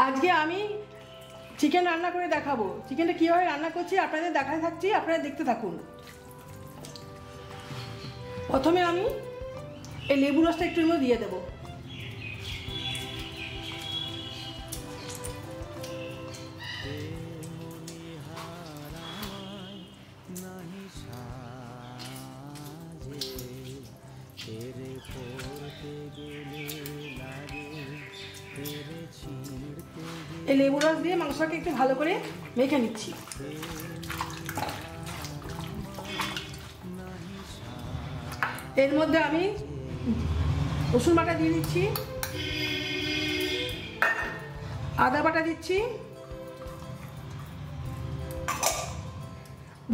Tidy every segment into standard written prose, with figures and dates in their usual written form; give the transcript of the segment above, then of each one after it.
আজকে আমি চিকেন রান্না করে দেখাবো। চিকেনটা কীভাবে রান্না করছি আপনাদের দেখাতে থাকছি, আপনারা দেখতে থাকুন। প্রথমে আমি এই লেবু রসটা একটু মধ্যে দিয়ে দেবো। এই লেবু রস দিয়ে মাংসটাকে একটু ভালো করে মেখে নিচ্ছি। এর মধ্যে আমি রসুন বাটা দিয়ে দিচ্ছি, আদা বাটা দিচ্ছি,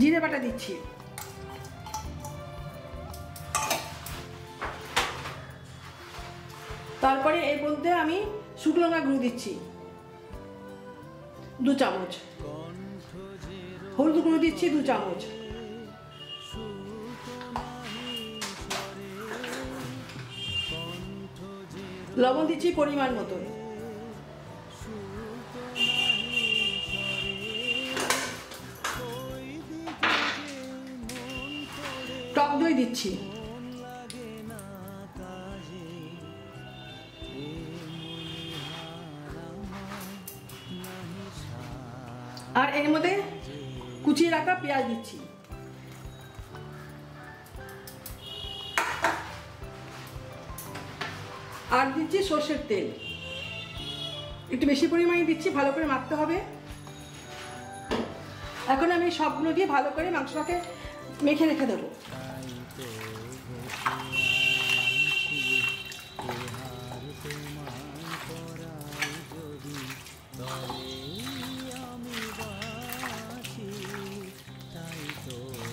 জিরে বাটা দিচ্ছি, তারপরে এর মধ্যে আমি শুকনো লঙ্কা গুঁড়ো দিচ্ছি 2 চামচ, হলুদ গুঁড়ো দিচ্ছি 2 চামচ, লবণ দিচ্ছি পরিমাণ মতো, টক দই দিচ্ছি, আর এর মধ্যে কুচিয়ে রাখা পেঁয়াজ দিচ্ছি। আর দিচ্ছি সর্ষের তেল, একটু বেশি পরিমাণে দিচ্ছি, ভালো করে মাখতে হবে। এখন আমি সবগুলো দিয়ে ভালো করে মাংসটাকে মেখে রেখে দেবো।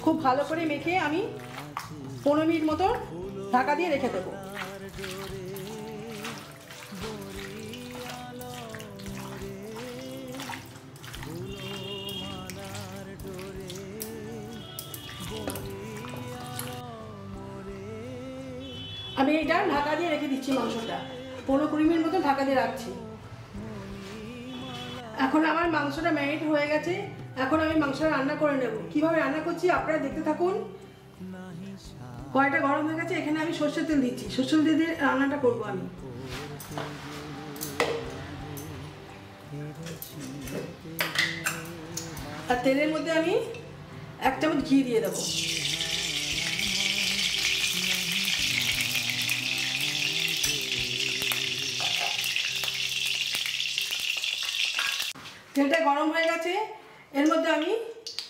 খুব ভালো করে মেখে আমি 15 মিনিট মতো ঢাকা দিয়ে রেখে দেবো। আমি এটা ঢাকা দিয়ে রেখে দিচ্ছি, মাংসটা 15-20 মিনিট মতো ঢাকা দিয়ে রাখছি। এখন আমার মাংসটা ম্যারিনেট হয়ে গেছে। এখন আমি মাংসটা রান্না করে নেব। কিভাবে রান্না করছি আপনারা দেখতে থাকুন। কড়াইটা গরম হয়ে গেছে, এখানে আমি সরষের তেল দিচ্ছি। সরষের তেল দিয়ে রান্নাটা করবো আমি। আর তেলের মধ্যে আমি 1 চামচ ঘি দিয়ে দেবো। তেলটা গরম হয়ে গেছে, এর মধ্যে আমি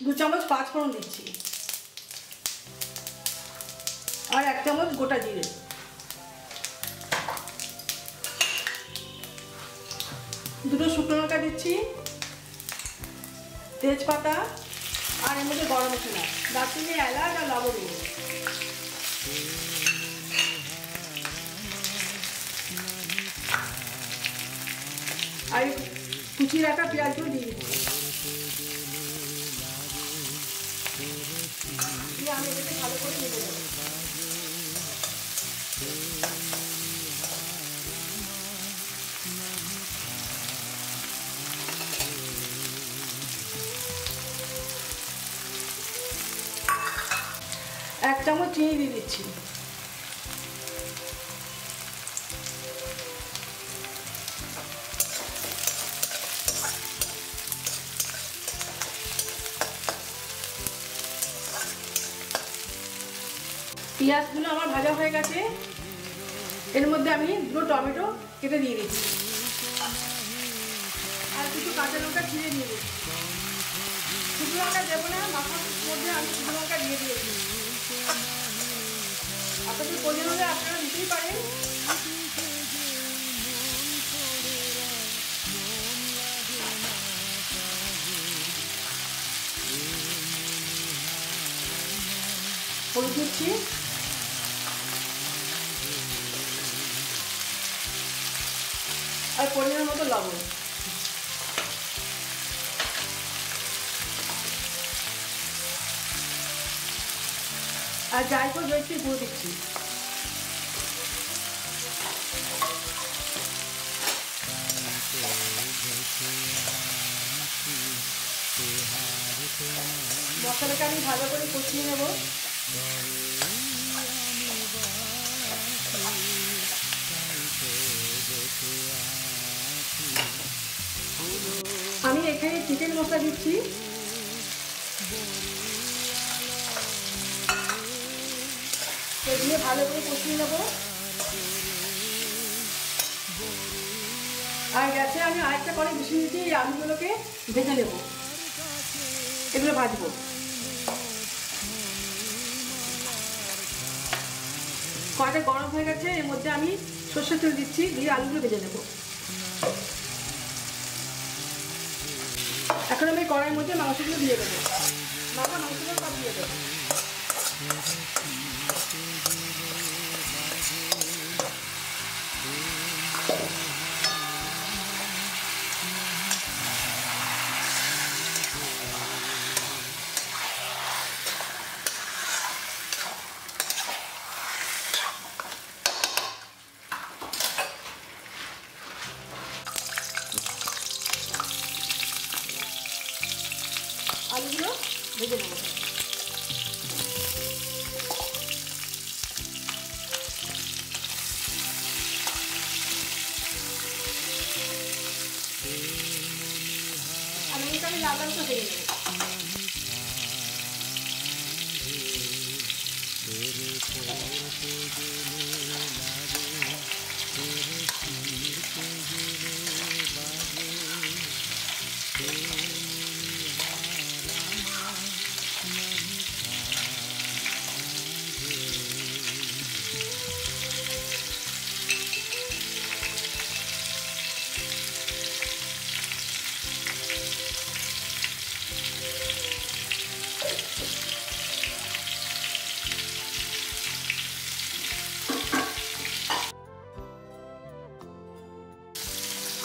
2 চামচ 5 ফোড়ন দিচ্ছি, আর 1 চামচ গোটা জিরে, দুটো শুকনো লঙ্কা দিচ্ছি, তেজপাতা, আর এর মধ্যে গরম মশলা, দারচিনি, এলাচ আর লবঙ্গ। আর কুচিয়ে রাখা পেঁয়াজগুলো দিয়ে দিচ্ছি। আমি এটাকে ভালো করে নেড়ে দেবো। এক চামচ চিনি দিয়ে দিচ্ছি। পেঁয়াজগুলো আমার ভাজা হয়ে গেছে, এর মধ্যে আমি 2 টমেটো কেটে দিয়ে দিচ্ছি, আর কিছু কাঁচা লঙ্কা ছিঁড়ে দিয়ে দিচ্ছি। শুকনো লঙ্কা দেবো না, মাখার মধ্যে আমি শুকনো লঙ্কা দিয়ে দিয়েছি। আপনাদের প্রয়োজন হলে আপনারা দিতেই পারেন। হলুদ দিচ্ছি, আর পরিমাণ মতো লবণ। আর জায়ফল জয়িত্রী গুঁড়ো দিচ্ছি। মশলাটাকে আমি ভালো করে কষিয়ে নেব। আমি এখানে চিকেন মশলা দিচ্ছি। দিয়ে ভালো করে কষিয়ে নেব। আর গ্যাসে আমি আরেকটা কড়াই বসিয়ে দিচ্ছি, এই আলুগুলোকে ভেজে নেব, এগুলো ভাজবো। কড়াইটা গরম হয়ে গেছে, এর মধ্যে আমি সর্ষের তেল দিচ্ছি, দিয়ে আলুগুলো ভেজে নেব। এখন আমি কড়াইয়ের মধ্যে মাংসগুলো দিয়ে দেবো, মাংসগুলো সব দিয়ে দেবো। আলুগুলো ভেজে নেব। আলুগুলো আমি লাল লাল করে ভেজে নেব।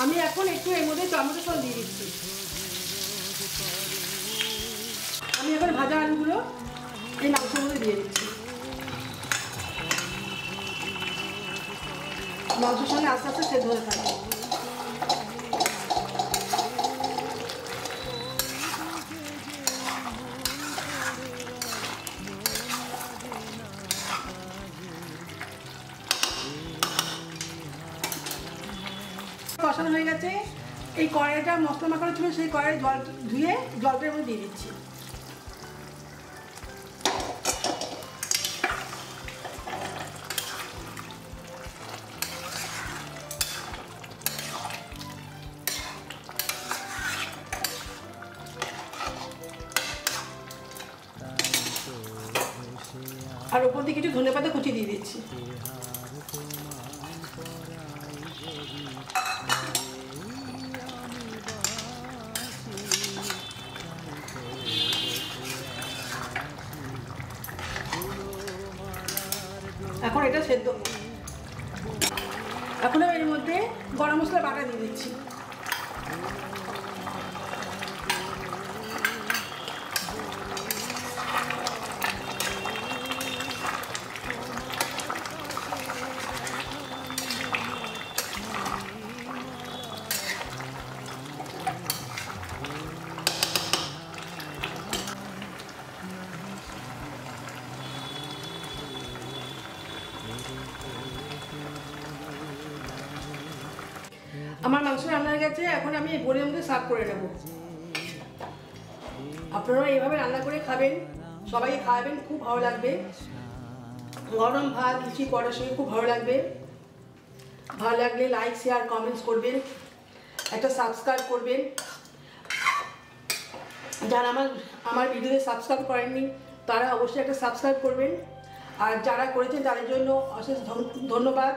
আমি এখন একটু এর মধ্যে টমেটো সস দিয়ে দিচ্ছি। আমি এখন ভাজা আলুগুলো এই মাংসের মধ্যে দিয়ে দিচ্ছি। মাংসের সঙ্গে আস্তে আস্তে সেদ্ধ হয়ে থাকবে। কষানো হয়ে গেছে। এই কড়াইটা মশলা মাখানো ছিল, সেই কড়াই জল ধুয়ে জলটার মধ্যে দিয়ে দিচ্ছি। আর ওপর দিয়ে কিছু ধনেপাতা কুচি দিয়ে দিচ্ছি। এখন এটা সেদ্ধ। এখন আমি এর মধ্যে গরম মশলা বাটা দিয়ে দিচ্ছি। আমার মাংস রান্না হয়ে গেছে, এখন আমি এই বোলের মধ্যে সার্ভ করে নেব। আপনারা এইভাবে রান্না করে খাবেন, সবাইকে খাওয়াবেন, খুব ভালো লাগবে। গরম ভাত লুচি পরোটার সঙ্গে খুব ভালো লাগবে। ভালো লাগলে লাইক শেয়ার কমেন্টস করবেন, একটা সাবস্ক্রাইব করবেন। যারা আমার ভিডিওতে সাবস্ক্রাইব করেননি তারা অবশ্যই একটা সাবস্ক্রাইব করবেন, আর যারা করেছেন তাদের জন্য অশেষ ধন্যবাদ।